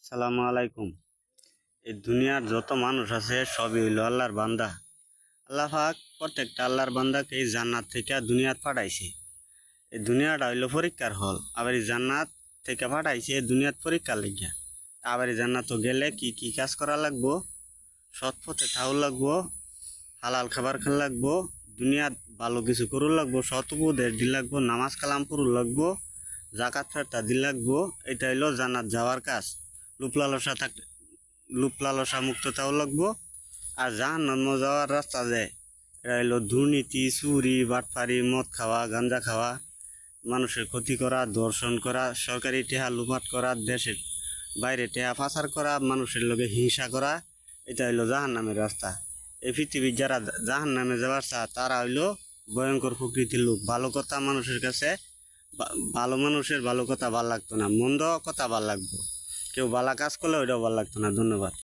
সালামু আলাইকুম। এই দুনিয়ার যত মানুষ আছে সবই হইল আল্লাহর বান্দা। আল্লাহ পাক প্রত্যেকটা আল্লাহর বান্দাকে এই জান্নাত থেকে দুনিয়াত পাঠাইছে। এই দুনিয়াটা হইল পরীক্ষার হল, আবার এই জান্নাত থেকে পাঠাইছে এই দুনিয়াত পরীক্ষার লিগা। আবার এই জান্নাত গেলে কি কি কাজ করা লাগবো, সৎ পথে থাকা লাগবো, হালাল খাবার খাওয়া লাগবো, দুনিয়াত ভালো কিছু করু লাগবো, সৎ উপদেশ দি লাগবো, নামাজ কালাম পড়ু লাগবো, জাকাত ফেরতা দি লাগবো। এটা হইল জান্নাত যাওয়ার কাজ। লুপ লালসা মুক্ত তাও লাগবো। আর জাহান্নামে যাওয়ার রাস্তা যে এটা হইলো দুর্নীতি, চুরি, বাটপারি, মদ খাওয়া, গাঞ্জা খাওয়া, মানুষের ক্ষতি করা, ধর্ষণ করা, সরকারি টেহা লুপাট করা, দেশের বাইরে টেহা পাচার করা, মানুষের লগে হিংসা করা। এটা হইলো জাহান্নামের রাস্তা। এই পৃথিবীর যারা জাহান্নামে যাওয়ার চা তারা হইলো ভয়ঙ্কর প্রকৃতির লোক। ভালো কথা মানুষের কাছে, ভালো মানুষের ভালো কথা ভাল লাগতো না, মন্দ কথা ভাল লাগতো। কেউ ভালো কাজ করলে ওইটাও ভাল লাগতো না। ধন্যবাদ।